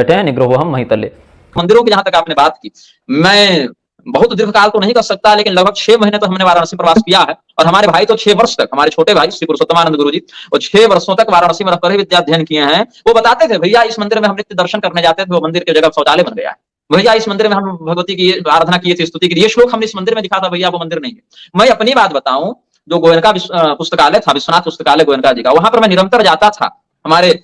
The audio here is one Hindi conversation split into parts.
बैठे हैं निग्रहोहम महितले। मंदिरों की जहां तक आपने बात की, मैं बहुत दीर्घकाल तो नहीं कर सकता, लेकिन लगभग 6 महीने तो हमने वाराणसी प्रवास किया है। और हमारे भाई तो 6 वर्ष तक, हमारे छोटे भाई श्री पुरुषोत्तमानंद गुरु जी, वो 6 वर्षों तक वाराणसी में रहकर ही विद्या अध्ययन किए हैं। वो बताते थे, भैया इस मंदिर में हम नित्य दर्शन करने जाते थे, वो मंदिर की जगह शौचालय बन गया है। भैया इस मंदिर में हम भगवती की आराधना किए थे, स्तुति की, ये श्लोक हमने इस मंदिर में दिखा था, भैया वो मंदिर नहीं है। मैं अपनी बात बताऊं, जो गोयनका पुस्तकालय था, विश्वनाथ पुस्तकालय गोयनका जी का, वहां पर मैं निरंतर जाता था। हमारे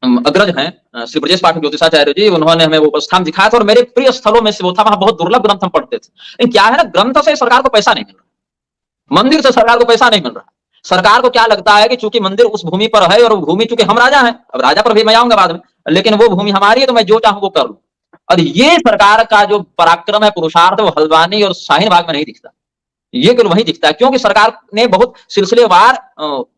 अग्रज हैं श्री ब्रजेश पाठक ज्योतिषाचार्य जी, उन्होंने हमें वो स्थान दिखाया था और मेरे प्रिय स्थलों में से वो था। वहां बहुत दुर्लभ ग्रंथ हम पढ़ते थे। लेकिन क्या है ना, ग्रंथ से सरकार को पैसा नहीं मिल रहा, मंदिर से सरकार को पैसा नहीं मिल रहा। सरकार को क्या लगता है कि चूंकि मंदिर उस भूमि पर है और वो भूमि चूंकि हम राजा हैं, अब राजा पर भी मैं आऊंगा बाद में, लेकिन वो भूमि हमारी है तो मैं जो चाहूं वो कर लूं। और ये सरकार का जो पराक्रम है, पुरुषार्थ, वो हल्द्वानी और शाहीन बाग में नहीं दिखता। ये केवल वही दिखता है, क्योंकि सरकार ने बहुत सिलसिलेवार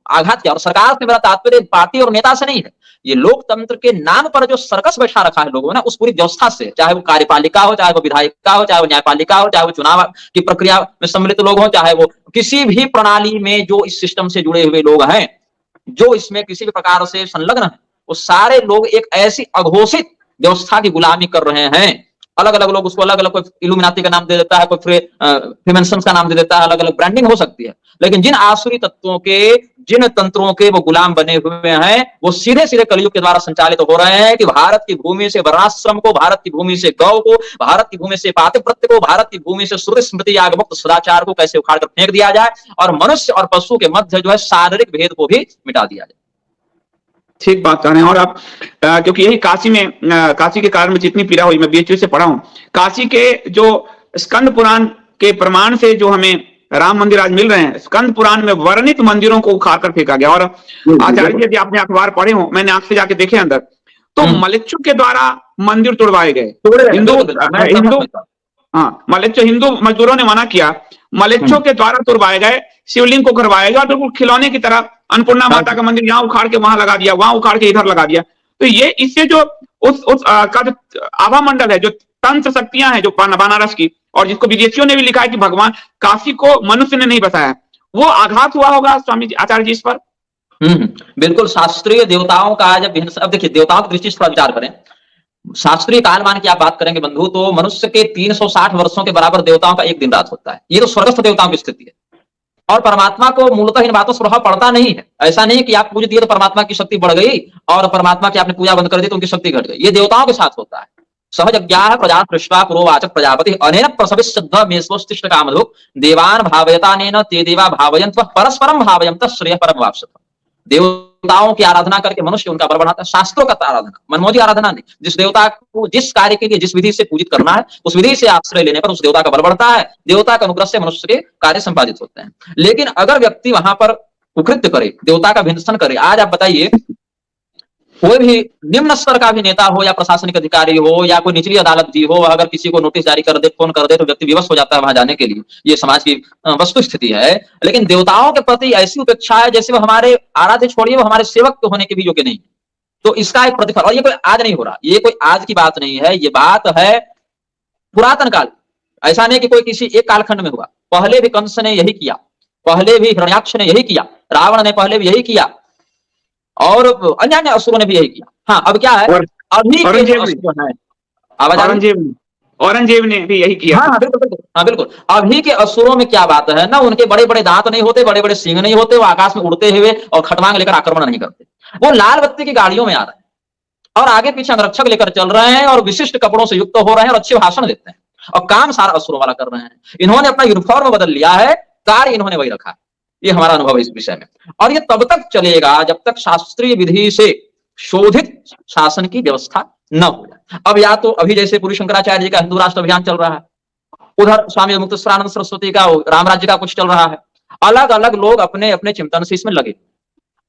आघात किया। और सरकार से मेरा तात्पर्य पार्टी और नेता से नहीं है, ये लोकतंत्र के नाम पर जो सर्कस बैठा रखा है लोगों ने, उस पूरी व्यवस्था से, चाहे वो कार्यपालिका हो, चाहे वो विधायिका हो, चाहे वो न्यायपालिका हो, चाहे वो चुनाव की प्रक्रिया में सम्मिलित लोग हो, चाहे वो किसी भी प्रणाली में जो इस सिस्टम से जुड़े हुए लोग हैं, जो इसमें किसी भी प्रकार से संलग्न है, वो सारे लोग एक ऐसी अघोषित व्यवस्था की गुलामी कर रहे हैं। अलग अलग लोग उसको अलग अलग, कोई इल्यूमिनाती का नाम दे देता है, कोई फ्रीमेसन्स का नाम दे देता है, अलग अलग ब्रांडिंग हो सकती है। लेकिन जिन आसुरी तत्वों के, जिन तंत्रों के वो गुलाम बने हुए हैं, वो सीधे सीधे कलयुग के द्वारा संचालित हो रहे हैं कि भारत की भूमि से वर्णाश्रम को, भारत की भूमि से गौ को, भारत की भूमि से पातिव्रत्य को, भारत की भूमि से श्रुति स्मृति याग मुक्त सदाचार को कैसे उखाड़ कर फेंक दिया जाए और मनुष्य और पशु के मध्य जो है शारीरिक भेद को भी मिटा दिया जाए। ठीक बात कर रहे हैं। और आप क्योंकि यही काशी में, काशी के कारण में जितनी पीड़ा हुई, मैं बीएचयू से पढ़ा हूं, काशी के जो स्कंद पुराण के प्रमाण से जो हमें राम मंदिर आज मिल रहे हैं, स्कंद पुराण में वर्णित मंदिरों को उखाड़ कर फेंका गया। और आचार्य जी, यदि आपने अखबार पढ़े हो, मैंने आंख से जाके देखे अंदर, तो मलेच्छु के द्वारा मंदिर तोड़वाए गए। हिंदू हाँ, मलेच्छु हिंदू मजदूरों ने मना किया, मलेच्छों के द्वारा तुड़वाए गए, शिवलिंग को करवाया गया और बिल्कुल खिलौने की तरह अन्नपूर्णा माता का मंदिर यहाँ उखाड़ के वहां लगा दिया, वहां उखाड़ के इधर लगा दिया। तो ये इससे जो उस का जो आभा मंडल है, जो तंत्र शक्तियां हैं, जो बनारस की, और जिसको विदेशियों ने भी लिखा है कि भगवान काशी को मनुष्य ने नहीं बसाया, वो आघात हुआ होगा स्वामी जी, आचार्य जी, इस पर। बिल्कुल। शास्त्रीय देवताओं का जब, अब देखिए देवताओं की दृष्टि से थोड़ा विचार करें, शास्त्रीय कालमान की आप बात करेंगे बंधु, तो मनुष्य के 360 वर्षों के बराबर देवताओं का एक दिन रात होता है। ये तो स्वर्गस्थ देवताओं की स्थिति है। और परमात्मा को मूलतः इन बातों से प्रभाव पड़ता नहीं है। ऐसा नहीं कि आप पूज दिए तो परमात्मा की शक्ति बढ़ गई और परमात्मा की आपने पूजा बंद कर दी तो उनकी शक्ति घट गई। ये देवताओं के साथ होता है। सहज ज्ञा प्रजा पृष्ठा पुरोवाचक प्रजापति अनेन प्रसविष्ठ कामधु देवान भावयतानेन ते देवा भावयन्त परस्परम भावयन्त श्रेय परम वाप्स्यथ। देवताओं की आराधना करके मनुष्य उनका बल बढ़ाता है। शास्त्रों का आराधना, मनमोजी आराधना नहीं। जिस देवता को जिस कार्य के लिए जिस विधि से पूजित करना है, उस विधि से आश्रय लेने पर उस देवता का बल बढ़ता है, देवता के अनुग्रह से मनुष्य के कार्य संपादित होते हैं। लेकिन अगर व्यक्ति वहां पर कुकृत्य करे, देवता का भिंसन करे, आज आप बताइए कोई भी निम्न स्तर का भी नेता हो या प्रशासनिक अधिकारी हो या कोई निचली अदालत भी हो, अगर किसी को नोटिस जारी कर दे, फोन कर दे, तो व्यक्ति विवश हो जाता है वहां जाने के लिए। ये समाज की वस्तु स्थिति है। लेकिन देवताओं के प्रति ऐसी उपेक्षा है जैसे वो हमारे आराध्य छोड़िए, वो हमारे सेवक होने के भी योग्य नहीं। तो इसका एक प्रतिफल, और ये कोई आज नहीं हो रहा, ये कोई आज की बात नहीं है, ये बात है पुरातन काल। ऐसा नहीं कि कोई किसी एक कालखंड में हुआ। पहले भी कंस ने यही किया, पहले भी हिरण्याक्ष ने यही किया, रावण ने पहले भी यही किया और अन्य असुरों ने भी यही किया। हाँ, अब क्या है, अभी औरंगजेब ने भी यही किया। हाँ बिल्कुल, हाँ बिल्कुल। अभी के असुरों में क्या बात है ना, उनके बड़े बड़े दांत नहीं होते, बड़े बड़े सिंह नहीं होते, वो आकाश में उड़ते हुए और खटवांग लेकर आक्रमण नहीं करते। वो लाल बत्ती की गाड़ियों में आ रहे हैं और आगे पीछे अंगरक्षक लेकर चल रहे हैं और विशिष्ट कपड़ों से युक्त हो रहे हैं और अच्छे भाषण देते हैं और काम सारा असुरों वाला कर रहे हैं। इन्होंने अपना यूनिफॉर्म बदल लिया है, कार्य इन्होंने वही रखा है। ये हमारा अनुभव है इस विषय में। और ये तब तक चलेगा जब तक शास्त्रीय विधि से शोधित शासन की व्यवस्था न हो जाए। अब या तो अभी जैसे पूरी शंकराचार्य जी का हिंदू राष्ट्र अभियान चल रहा है, उधर स्वामी मुक्तेश्वरानंद सरस्वती का राम राज्य का कुछ चल रहा है। अलग अलग लोग अपने अपने चिंतन से इसमें लगे।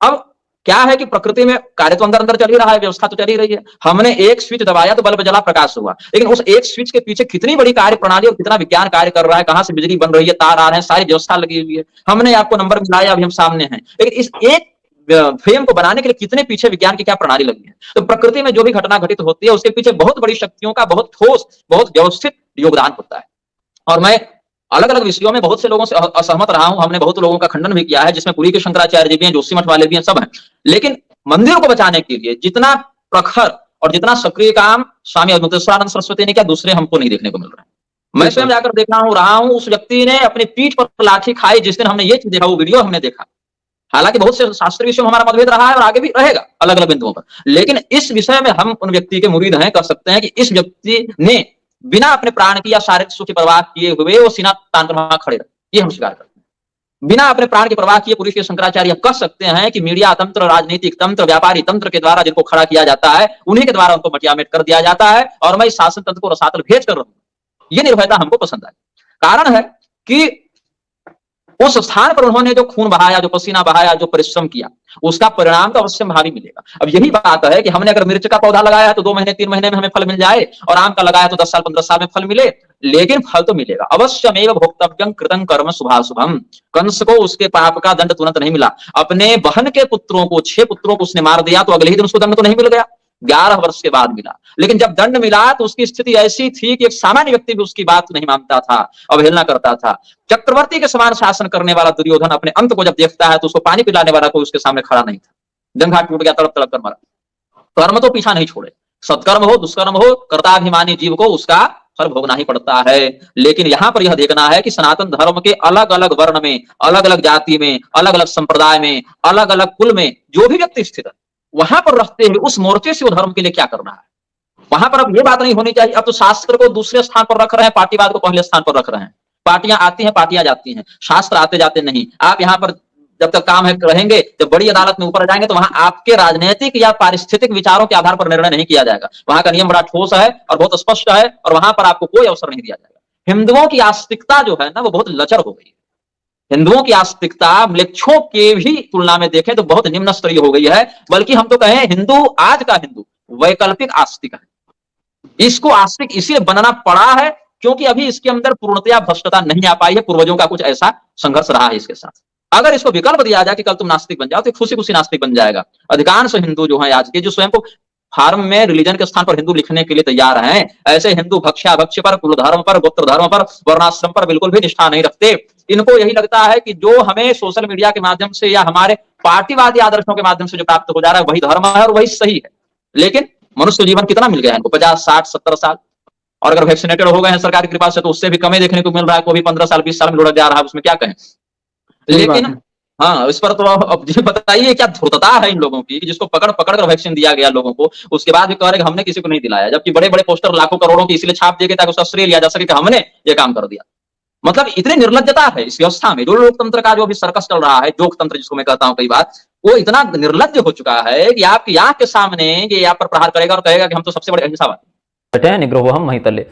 अब क्या है कि प्रकृति में कार्य तो अंदर अंदर चल ही रहा है, व्यवस्था तो चल ही रही है। हमने एक स्विच दबाया तो बल्ब जला, प्रकाश हुआ। लेकिन उस एक स्विच के पीछे कितनी बड़ी कार्य प्रणाली और कितना विज्ञान कार्य कर रहा है, कहां से बिजली बन रही है, तार आ रहे हैं, सारी व्यवस्था लगी हुई है। हमने आपको नंबर मिलाया, अभी हम सामने हैं, लेकिन इस एक फ्रेम को बनाने के लिए कितने पीछे विज्ञान की क्या प्रणाली लगी है। तो प्रकृति में जो भी घटना घटित होती है उसके पीछे बहुत बड़ी शक्तियों का बहुत ठोस, बहुत व्यवस्थित योगदान होता है। और मैं अलग अलग विषयों में बहुत से लोगों से असहमत रहा हूं। हमने बहुत लोगों का खंडन भी किया है, जिसमें पुरी के शंकराचार्य जी भी हैं, जोशीमठ वाले भी हैं, सब हैं। लेकिन मंदिरों को बचाने के लिए जितना प्रखर और जितना सक्रिय काम स्वामी अद्वैतानंद सरस्वती ने किया, दूसरे हमको नहीं देखने को मिल रहा है। मैं स्वयं जाकर देखा हूं, रहा हूं, उस व्यक्ति ने अपनी पीठ पर लाठी खाई। जिस दिन हमने ये चीज देखा, वो वीडियो हमने देखा, हालांकि बहुत से शास्त्रीय विषयों में हमारा मतभेद रहा है और आगे भी रहेगा अलग अलग बिंदुओं पर, लेकिन इस विषय में हम उन व्यक्ति के मुरीद हैं, कह सकते हैं कि इस व्यक्ति ने बिना अपने प्राण की या शारीरिक सुख की परवाह किए हुए वो सीना तान कर वहां खड़े रहे, ये हम स्वीकार करते हैं। बिना अपने प्राण की परवाह किए पुरुष के शंकराचार्य कह सकते हैं कि मीडिया तंत्र, राजनीतिक तंत्र, व्यापारी तंत्र के द्वारा जिनको खड़ा किया जाता है, उन्हीं के द्वारा उनको मटियामेट कर दिया जाता है, और मैं इस शासन तंत्र को रसातल भेज कर रहा हूं। ये निर्भयता हमको पसंद आई। कारण है कि उस स्थान पर उन्होंने जो खून बहाया, जो पसीना बहाया, जो परिश्रम किया, उसका परिणाम तो अवश्य भावी मिलेगा। अब यही बात है कि हमने अगर मिर्च का पौधा लगाया है तो 2 महीने 3 महीने में हमें फल मिल जाए, और आम का लगाया तो 10 साल 15 साल में फल मिले, लेकिन फल तो मिलेगा। अवश्यमेव भोक्तव्यं कृतं कर्म शुभाशुभम। कंस को उसके पाप का दंड तुरंत नहीं मिला। अपने बहन के पुत्रों को, 6 पुत्रों को उसने मार दिया, तो अगले ही दिन उसको दंड तो नहीं मिल गया, 11 वर्ष के बाद मिला। लेकिन जब दंड मिला तो उसकी स्थिति ऐसी थी कि एक सामान्य व्यक्ति भी उसकी बात नहीं मानता था, अवहेलना करता था। चक्रवर्ती के समान शासन करने वाला दुर्योधन अपने अंत को जब देखता है तो उसको पानी पिलाने वाला कोई उसके सामने खड़ा नहीं था। जंघा टूट गया, तड़प तड़प कर मरा। कर्म तो पीछा नहीं छोड़े, सत्कर्म हो दुष्कर्म हो, कर्ताभिमानी जीव को उसका फल भोगना ही पड़ता है। लेकिन यहां पर यह देखना है कि सनातन धर्म के अलग अलग वर्ण में, अलग अलग जाति में, अलग अलग संप्रदाय में, अलग अलग कुल में जो भी व्यक्ति स्थित है, वहां पर रहते हुए उस मोर्चे से वो धर्म के लिए क्या करना है। वहां पर अब ये बात नहीं होनी चाहिए अब तो शास्त्र को दूसरे स्थान पर रख रहे हैं, पार्टीवाद को पहले स्थान पर रख रहे हैं। पार्टियां आती हैं, पार्टियां जाती हैं, शास्त्र आते जाते नहीं। आप यहाँ पर जब तक काम है रहेंगे, जब बड़ी अदालत में ऊपर जाएंगे तो वहां आपके राजनीतिक या पारिस्थितिक विचारों के आधार पर निर्णय नहीं किया जाएगा। वहां का नियम बड़ा ठोस है और बहुत स्पष्ट है, और वहां पर आपको कोई अवसर नहीं दिया जाएगा। हिंदुओं की आस्तिकता जो है ना, वो बहुत लचर हो गई है। हिंदुओं की आस्तिकता म्लेच्छों के भी तुलना में देखें तो बहुत निम्न स्तरीय हो गई है। बल्कि हम तो कहें हिंदू, आज का हिंदू वैकल्पिक आस्तिक है। इसको आस्तिक इसलिए बनना पड़ा है क्योंकि अभी इसके अंदर पूर्णतया भ्रष्टता नहीं आ पाई है। पूर्वजों का कुछ ऐसा संघर्ष रहा है इसके साथ। अगर इसको विकल्प दिया जाए कि कल तुम नास्तिक बन जाओ, तो खुशी खुशी नास्तिक बन जाएगा। अधिकांश हिंदू जो है आज के, जो स्वयं को फार्म में रिलीजन के स्थान पर हिंदू लिखने के लिए तैयार हैं, ऐसे हिंदू भक्ष्याभक्ष्य पर, कुल धर्म पर, गोत्र धर्म पर, वर्णाश्रम पर बिल्कुल भी निष्ठा नहीं रखते। इनको यही लगता है कि जो हमें सोशल मीडिया के माध्यम से या हमारे पार्टीवादी आदर्शों के माध्यम से जो प्राप्त हो जा रहा है वही धर्म है और वही सही है। लेकिन मनुष्य जीवन कितना मिल गया है इनको, 50, 60, 70 साल, और अगर वैक्सीनेटेड हो गए हैं सरकार की कृपा से तो उससे भी कम देखने को मिल रहा है। कोई भी 15 साल 20 साल में लुढ़क जा रहा है, उसमें क्या कहें। लेकिन हाँ, इस पर तो अब ये बताइए क्या धूर्तता है इन लोगों की, जिसको पकड़ पकड़ कर वैक्सीन दिया गया लोगों को, उसके बाद भी कह रहे कि हमने किसी को नहीं दिलाया, जबकि बड़े बड़े पोस्टर लाखों करोड़ों की इसलिए छाप दिए गए ताकि उसका श्रेय लिया जा सके कि हमने ये काम कर दिया। मतलब इतनी निर्लज्जता है इस व्यवस्था में। जो लोकतंत्र का जो अभी सर्कस चल रहा है, जोक तंत्र जिसको मैं कहता हूँ कई बार, वो इतना निर्लज्ज हो चुका है कि आपकी आंख के सामने ये आप पर प्रहार करेगा और कहेगा कि हम तो सबसे बड़े अहिंसावादी। निग्रहोहम महितले।